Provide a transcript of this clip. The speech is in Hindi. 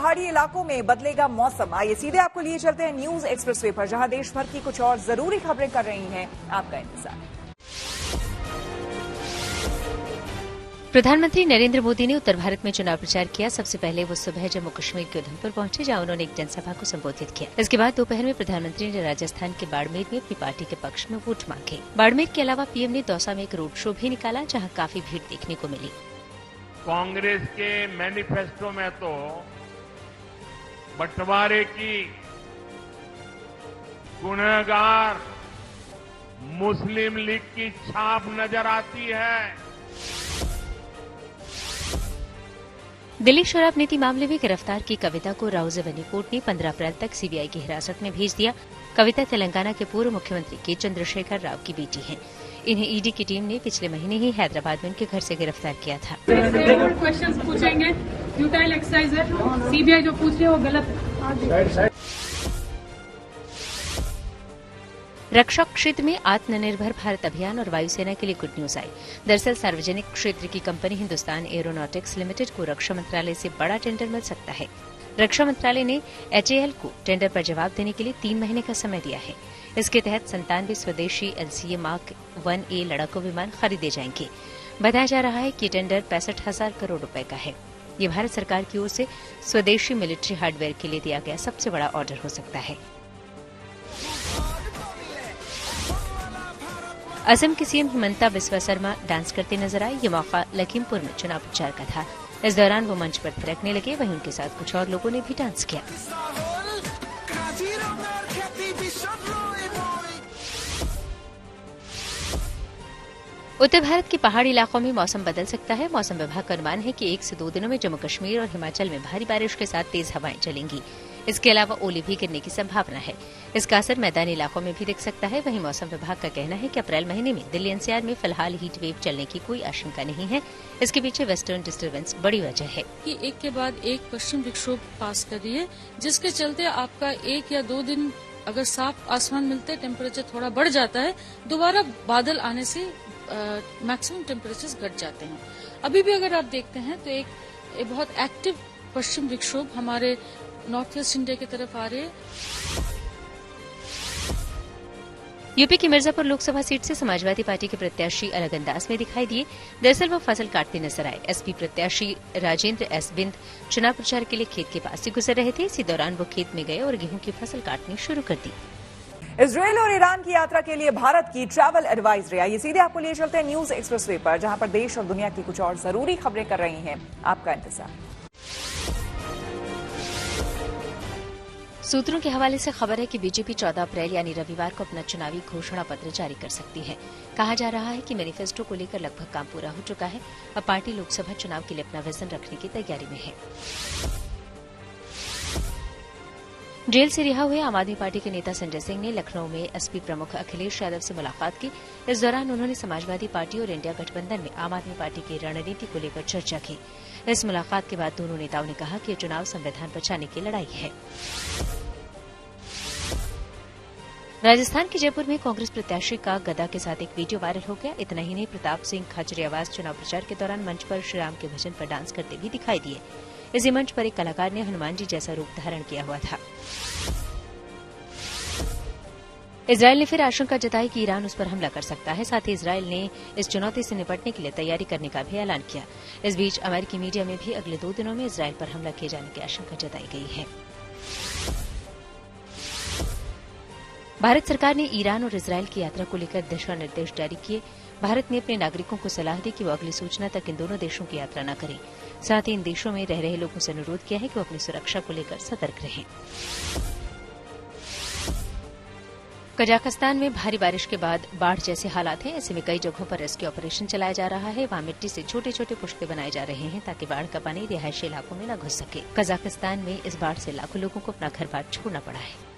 पहाड़ी इलाकों में बदलेगा मौसम। आइए सीधे आपको लिए चलते हैं न्यूज एक्सप्रेसवे पर, जहां देश भर की कुछ और जरूरी खबरें कर रही हैं आपका इंतजार। प्रधानमंत्री नरेंद्र मोदी ने उत्तर भारत में चुनाव प्रचार किया। सबसे पहले वो सुबह जम्मू कश्मीर के उधमपुर पहुंचे, जहां उन्होंने एक जनसभा को संबोधित किया। इसके बाद दोपहर में प्रधानमंत्री ने राजस्थान के बाड़मेर में अपनी पार्टी के पक्ष में वोट मांगे। बाड़मेर के अलावा पीएम ने दौसा में एक रोड शो भी निकाला, जहां काफी भीड़ देखने को मिली। कांग्रेस के मैनिफेस्टो में तो बंटवारे की, गुनहगार मुस्लिम लीग की छाप नजर आती है। दिल्ली शराब नीति मामले में गिरफ्तार की कविता को राउजेवनी कोर्ट ने 15 अप्रैल तक सीबीआई की हिरासत में भेज दिया। कविता तेलंगाना के पूर्व मुख्यमंत्री के चंद्रशेखर राव की बेटी हैं। इन्हें ईडी की टीम ने पिछले महीने ही हैदराबाद में उनके घर से गिरफ्तार किया था। क्वेश्चंस पूछेंगे, फ्यूटाइल एक्सरसाइज है, सीबीआई जो पूछ रही है वो गलत है। रक्षा क्षेत्र में आत्मनिर्भर भारत अभियान और वायुसेना के लिए गुड न्यूज आई। दरअसल सार्वजनिक क्षेत्र की कंपनी हिंदुस्तान एरोनॉटिक्स लिमिटेड को रक्षा मंत्रालय से बड़ा टेंडर मिल सकता है। रक्षा मंत्रालय ने एचएएल को टेंडर पर जवाब देने के लिए 3 महीने का समय दिया है। इसके तहत 97 स्वदेशी एलसीए मार्क 1A लड़ाकू विमान खरीदे जाएंगे। बताया जा रहा है कि टेंडर 65,000 करोड़ रुपए का है। ये भारत सरकार की ओर से स्वदेशी मिलिट्री हार्डवेयर के लिए दिया गया सबसे बड़ा ऑर्डर हो सकता है। असम की सीएम हिमंता बिस्वा शर्मा डांस करते नजर आए। ये मौका लखीमपुर में चुनाव प्रचार का था। इस दौरान वो मंच पर थिरकने लगे, वहीं उनके साथ कुछ और लोगों ने भी डांस किया। उत्तर भारत के पहाड़ी इलाकों में मौसम बदल सकता है। मौसम विभाग का अनुमान है कि 1 से 2 दिनों में जम्मू कश्मीर और हिमाचल में भारी बारिश के साथ तेज हवाएं चलेंगी। इसके अलावा ओले भी गिरने की संभावना है। इसका असर मैदानी इलाकों में भी दिख सकता है। वहीं मौसम विभाग का कहना है कि अप्रैल महीने में दिल्ली एनसीआर में फिलहाल हीट वेव चलने की कोई आशंका नहीं है। इसके पीछे वेस्टर्न डिस्टर्बेंस बड़ी वजह है कि एक के बाद एक पश्चिम विक्षोभ पास कर रही है, जिसके चलते आपका 1 या 2 दिन अगर साफ आसमान मिलते, टेम्परेचर थोड़ा बढ़ जाता है, दोबारा बादल आने से मैक्सिमम टेम्परेचर्स घट जाते हैं। अभी भी अगर आप देखते हैं तो एक बहुत एक्टिव पश्चिम विक्षोभ हमारे नॉर्थ ईस्ट इंडिया की तरफ आ रहे हैं। यूपी की मिर्जापुर लोकसभा सीट से समाजवादी पार्टी के प्रत्याशी अलग अंदाज में दिखाई दिए। दरअसल वो फसल काटते नजर आए। एसपी प्रत्याशी राजेंद्र एस बिंद चुनाव प्रचार के लिए खेत के पास से गुजर रहे थे। इसी दौरान वो खेत में गए और गेहूं की फसल काटनी शुरू कर दी। इजरायल और ईरान की यात्रा के लिए भारत की ट्रैवल एडवाइजरी। आइए सीधे आपको लिए चलते हैं न्यूज एक्सप्रेसवे पर, जहां पर देश और दुनिया की कुछ और जरूरी खबरें कर रही हैं आपका इंतजार। सूत्रों के हवाले से खबर है कि बीजेपी 14 अप्रैल यानी रविवार को अपना चुनावी घोषणा पत्र जारी कर सकती है। कहा जा रहा है कि मैनिफेस्टो को लेकर लगभग काम पूरा हो चुका है। अब पार्टी लोकसभा चुनाव के लिए अपना विजन रखने की तैयारी में है। जेल से रिहा हुए आम आदमी पार्टी के नेता संजय सिंह ने लखनऊ में एसपी प्रमुख अखिलेश यादव से मुलाकात की। इस दौरान उन्होंने समाजवादी पार्टी और इंडिया गठबंधन में आम आदमी पार्टी की रणनीति को लेकर चर्चा की। इस मुलाकात के बाद दोनों नेताओं ने कहा कि यह चुनाव संविधान बचाने की लड़ाई है। राजस्थान के जयपुर में कांग्रेस प्रत्याशी का गदा के साथ एक वीडियो वायरल हो गया। इतना ही नहीं, प्रताप सिंह खाचरियावास चुनाव प्रचार के दौरान मंच पर श्रीराम के भजन पर डांस करते भी दिखाई दिए। इसी मंच पर एक कलाकार ने हनुमान जी जैसा रूप धारण किया हुआ था। इजरायल ने फिर आशंका जताई कि ईरान उस पर हमला कर सकता है। साथ ही इजरायल ने इस चुनौती से निपटने के लिए तैयारी करने का भी ऐलान किया। इस बीच अमेरिकी मीडिया में भी अगले 2 दिनों में इजरायल पर हमला किए जाने की आशंका जताई गई है। भारत सरकार ने ईरान और इजरायल की यात्रा को लेकर दिशा निर्देश जारी किए। भारत ने अपने नागरिकों को सलाह दी कि वो अगली सूचना तक इन दोनों देशों की यात्रा न करें। साथ ही इन देशों में रह रहे लोगों से अनुरोध किया है कि वो अपनी सुरक्षा को लेकर सतर्क रहें। कजाकिस्तान में भारी बारिश के बाद बाढ़ जैसे हालात हैं। ऐसे में कई जगहों पर रेस्क्यू ऑपरेशन चलाया जा रहा है। वहां मिट्टी से छोटे छोटे पुश्ते बनाए जा रहे हैं ताकि बाढ़ का पानी रिहायशी इलाकों में न घुस सके। कजाकिस्तान में इस बाढ़ से लाखों लोगों को अपना घर बार छोड़ना पड़ा है।